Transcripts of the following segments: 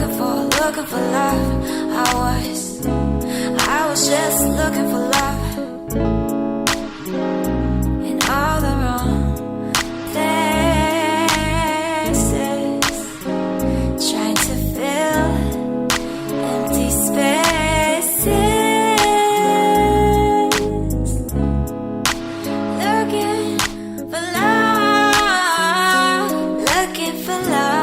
looking for love. I was just looking for love in all the wrong places, trying to fill empty spaces, looking for love, looking for love.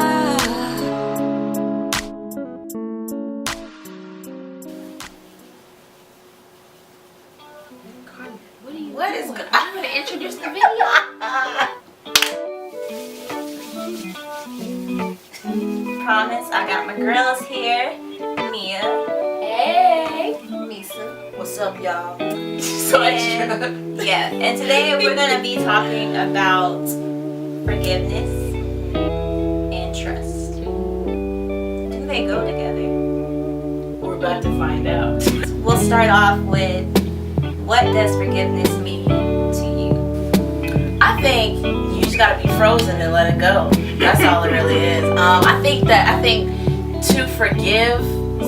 What is good? I'm going to introduce the video. Promise, I got my girls here. Mia. Hey, Misa. What's up, y'all? Yeah, and today we're going to be talking about forgiveness and trust. Do they go together? We're about to find out. We'll start off with, what does forgiveness mean to you? I think you just gotta be frozen and let it go. That's all it really is. I think to forgive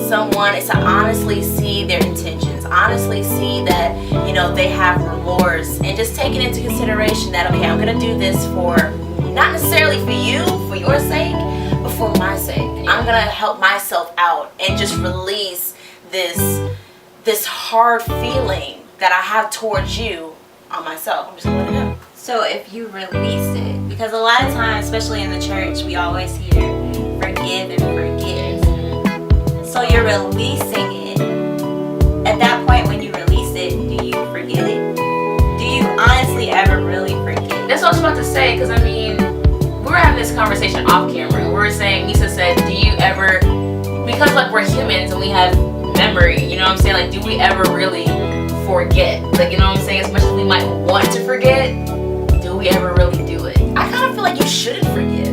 someone is to honestly see their intentions, honestly see that, you know, they have remorse, and just take it into consideration that, okay, I'm gonna do this for, not necessarily for you, for your sake, but for my sake. I'm gonna help myself out and just release this hard feeling that I have towards you on myself. I'm just gonna let it go. So if you release it, because a lot of times, especially in the church, we always hear forgive and forget. So you're releasing it. At that point when you release it, do you forget it? Do you honestly ever really forget? That's what I was about to say, because I mean, we were having this conversation off camera. We were saying, Misa said, do you ever, because like we're humans and we have memory, you know what I'm saying? Like, do we ever really forget? Like, you know what I'm saying? As much as we might want to forget, do we ever really do it? I kind of feel like you shouldn't forget.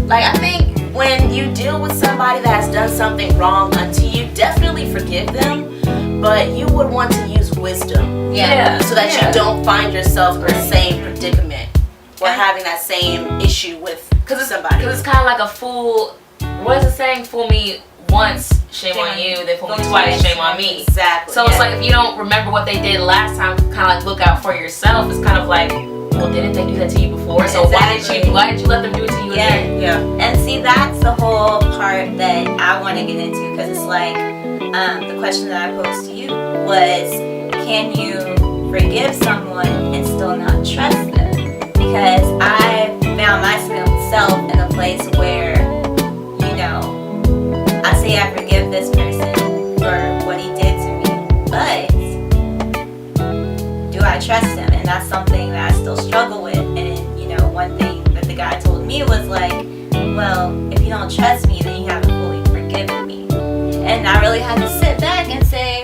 Like, I think when you deal with somebody that has done something wrong unto you, definitely forgive them, but you would want to use wisdom. Yeah. So that you don't find yourself in the same predicament or having that same issue with somebody. Because it's kind of like a fool, what is it saying? Fool me once, shame on you, then fool me twice, shame on me. Exactly. So it's like, if you don't remember what they did last time, kind of like look out for yourself. It's kind of like, well, didn't they do that to you before? So why did you let them do it to you again? Yeah. And see, that's the whole part that I want to get into, because it's like, the question that I posed to you was, can you forgive someone and still not trust them? Because I found myself in a place where, you know, I say I forgive this person for what he did to me, but do I trust him? And that's something that I still struggle with. And, you know, one thing that the guy told me was like, well, if you don't trust me, then you haven't fully forgiven me. And I really had to sit back and say,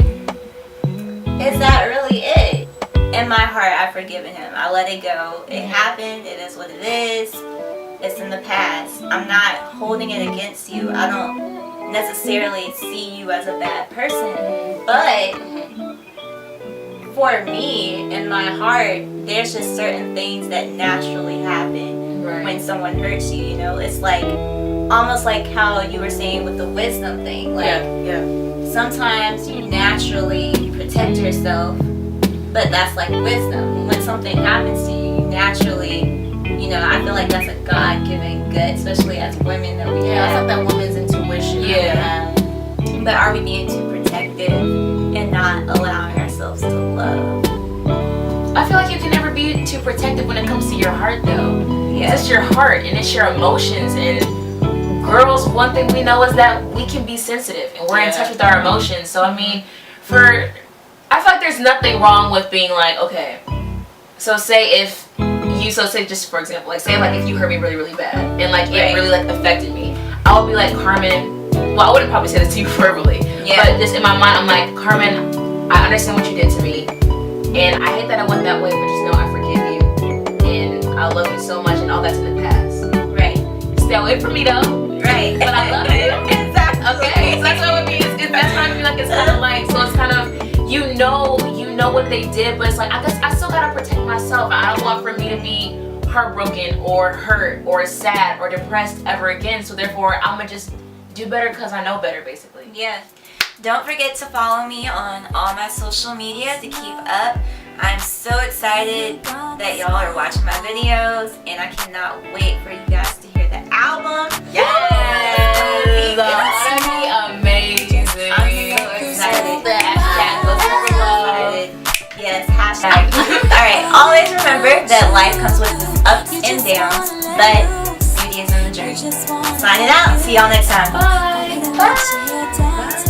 is that really it? In my heart, I've forgiven him. I let it go. It happened. It is what it is. It's in the past. I'm not holding it against you. I don't necessarily see you as a bad person. But for me, in my heart, there's just certain things that naturally happen when someone hurts you. You know, it's like almost like how you were saying with the wisdom thing. Like, sometimes you naturally protect yourself, but that's like wisdom. When something happens to you, you naturally, you know, I feel like that's a God-given good, especially as women that we have. It's like that woman's intuition. But are we being too protective and not allowing ourselves to love? I feel like you can never be too protective when it comes to your heart, though. Yeah. It's your heart and it's your emotions. And girls, one thing we know is that we can be sensitive and we're in touch with our emotions. So I mean, I feel like there's nothing wrong with being like, okay, so say just for example, like say like if you hurt me really, really bad and like it really like affected me, I would be like, Carmen, well, I wouldn't probably say this to you verbally, but just in my mind, I'm like, Carmen, I understand what you did to me, and I hate that I went that way, but just know I forgive you, and I love you so much, and all that's in the past. Right. Stay away from me though. Right. But I love you. Exactly. Okay. So that's what it means. That's what I mean. Like it's kind of like, so it's kind of, you know what they did, but it's like, I guess I still gotta protect myself. I don't want for me to be heartbroken or hurt or sad or depressed ever again. So therefore, I'm gonna just do better because I know better, basically. Yeah. Don't forget to follow me on all my social media to keep up. I'm so excited that y'all are watching my videos, and I cannot wait for you guys to hear the album. Yes! That'd be amazing. I'm so excited. The hashtag Love for Love. Yes, hashtag. Alright, always remember that life comes with its ups and downs, but beauty is in the journey. Signing out. See y'all next time. Bye. Bye.